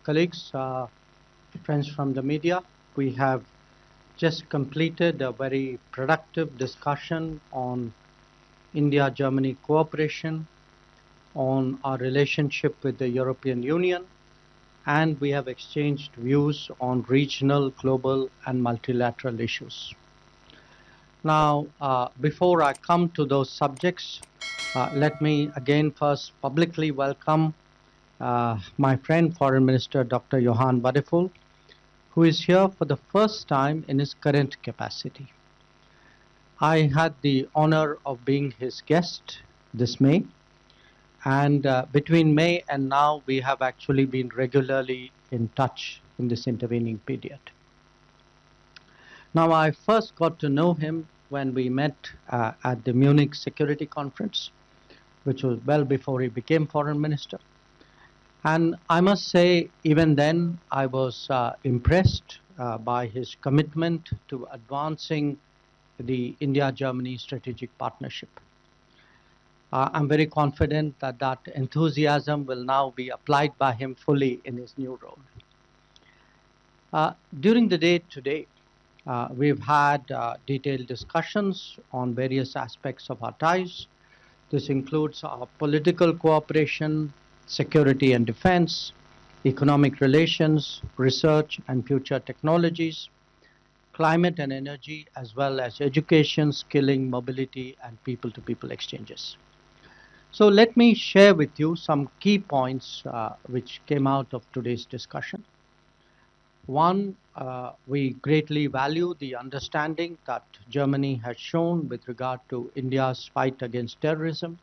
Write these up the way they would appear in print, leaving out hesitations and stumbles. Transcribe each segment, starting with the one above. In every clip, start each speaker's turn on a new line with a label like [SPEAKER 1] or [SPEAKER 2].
[SPEAKER 1] colleagues, friends from the media, we have just completed a very productive discussion on India-Germany cooperation, on our relationship with the European Union, and we have exchanged views on regional, global, and multilateral issues. Now, before I come to those subjects, let me again first publicly welcome my friend, Foreign Minister Dr. Johann Wadephul, who is here for the first time in his current capacity. I had the honor of being his guest this May, and between May and now, we have actually been regularly in touch in this intervening period. Now, I first got to know him when we met at the Munich Security Conference, which was well before he became Foreign Minister. And I must say, even then, I was impressed by his commitment to advancing the India-Germany strategic partnership. I'm very confident that that enthusiasm will now be applied by him fully in his new role. During the day today, we've had detailed discussions on various aspects of our ties. This includes our political cooperation, security and defense, economic relations, research and future technologies, climate and energy, as well as education, skilling, mobility, and people-to-people exchanges. So let me share with you some key points which came out of today's discussion. One, we greatly value the understanding that Germany has shown with regard to India's fight against terrorism.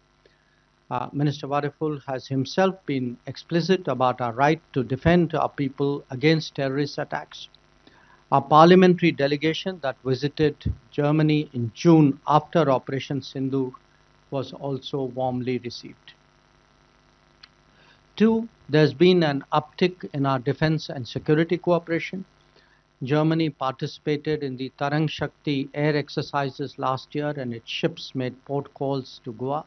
[SPEAKER 1] Minister Wadephul has himself been explicit about our right to defend our people against terrorist attacks. Our parliamentary delegation that visited Germany in June after Operation Sindoor was also warmly received. Two, there's been an uptick in our defense and security cooperation. Germany participated in the Tarang Shakti air exercises last year, and its ships made port calls to Goa.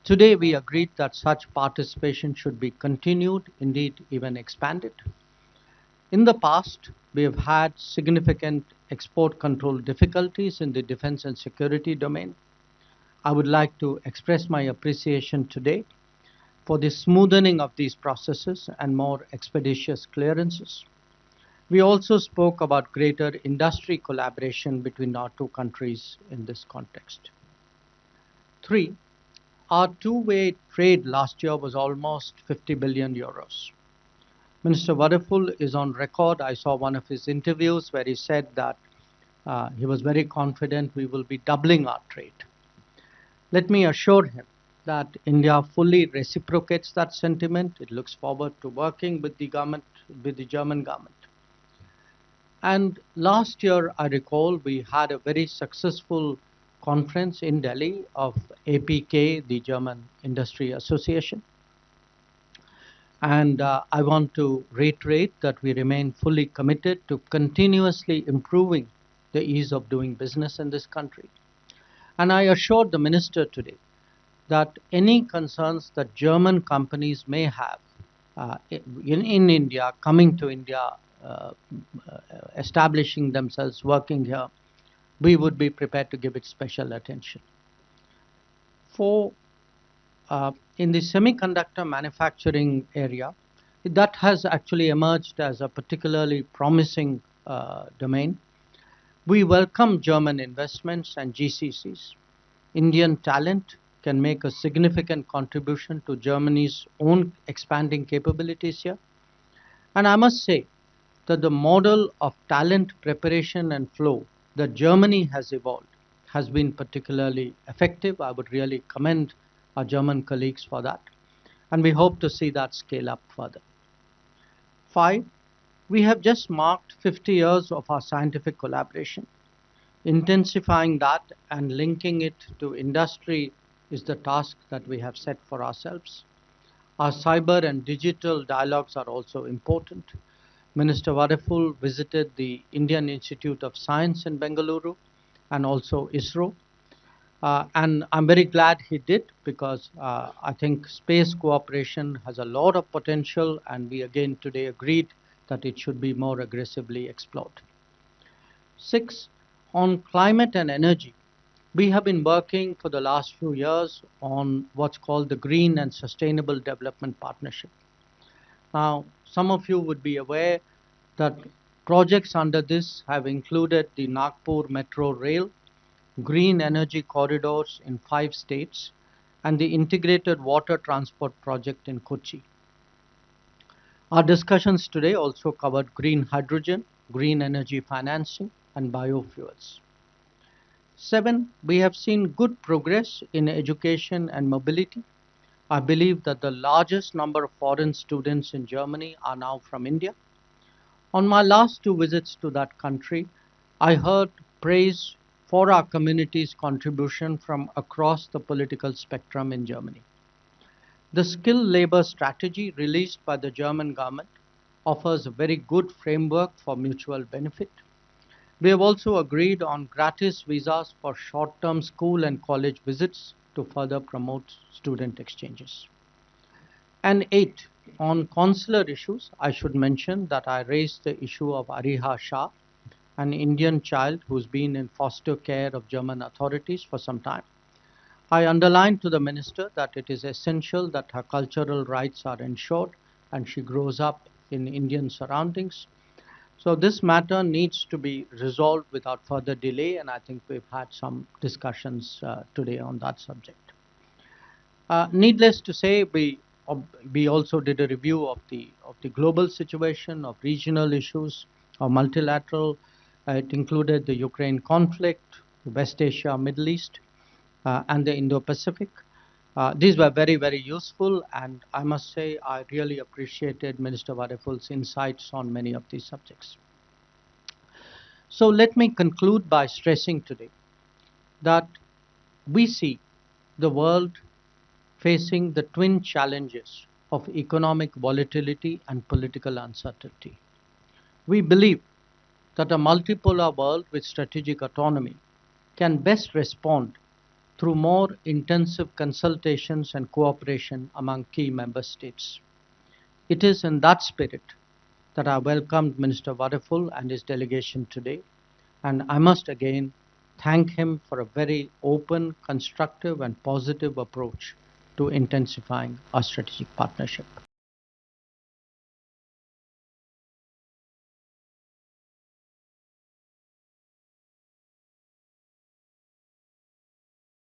[SPEAKER 1] Today, we agreed that such participation should be continued, indeed even expanded. In the past, we have had significant export control difficulties in the defense and security domain. I would like to express my appreciation today for the smoothening of these processes and more expeditious clearances. We also spoke about greater industry collaboration between our two countries in this context. Three, our two-way trade last year was almost 50 billion euros. Minister Wadephul is on record. I saw one of his interviews where he said that he was very confident we will be doubling our trade. Let me assure him that India fully reciprocates that sentiment. It looks forward to working with the government, with the German government. And last year, I recall, we had a very successful conference in Delhi of APK, the German Industry Association. And I want to reiterate that we remain fully committed to continuously improving the ease of doing business in this country. And I assured the minister today that any concerns that German companies may have in India, coming to India, establishing themselves, working here, we would be prepared to give it special attention. In the semiconductor manufacturing area, that has actually emerged as a particularly promising domain. We welcome German investments and GCCs. Indian talent can make a significant contribution to Germany's own expanding capabilities here. And I must say that the model of talent preparation and flow that Germany has evolved has been particularly effective. I would really commend our German colleagues for that. And we hope to see that scale up further. 5, we have just marked 50 years of our scientific collaboration. Intensifying that and linking it to industry is the task that we have set for ourselves. Our cyber and digital dialogues are also important. Minister Wadephul visited the Indian Institute of Science in Bengaluru and also ISRO. And I'm very glad he did because I think space cooperation has a lot of potential, and we again today agreed that it should be more aggressively explored. 6, on climate and energy. We have been working for the last few years on what's called the Green and Sustainable Development Partnership. Now, some of you would be aware that projects under this have included the Nagpur Metro Rail, green energy corridors in 5 states, and the integrated water transport project in Kochi. Our discussions today also covered green hydrogen, green energy financing, and biofuels. 7, we have seen good progress in education and mobility. I believe that the largest number of foreign students in Germany are now from India. On my last 2 visits to that country, I heard praise for our community's contribution from across the political spectrum in Germany. The skilled labor strategy released by the German government offers a very good framework for mutual benefit. We have also agreed on gratis visas for short-term school and college visits to further promote student exchanges. And 8, on consular issues, I should mention that I raised the issue of Ariha Shah, an Indian child who's been in foster care of German authorities for some time. I underlined to the minister that it is essential that her cultural rights are ensured and she grows up in Indian surroundings. So this matter needs to be resolved without further delay, and I think we've had some discussions today on that subject. Needless to say, we also did a review of the global situation, of regional issues, of multilateral. It included the Ukraine conflict, West Asia, Middle East, and the Indo-Pacific. These were very, very useful, and I must say I really appreciated Minister Wadephul's insights on many of these subjects. So let me conclude by stressing today that we see the world facing the twin challenges of economic volatility and political uncertainty. We believe that a multipolar world with strategic autonomy can best respond through more intensive consultations and cooperation among key member states. It is in that spirit that I welcomed Minister Wadephul and his delegation today, and I must again thank him for a very open, constructive, and positive approach to intensifying our strategic partnership.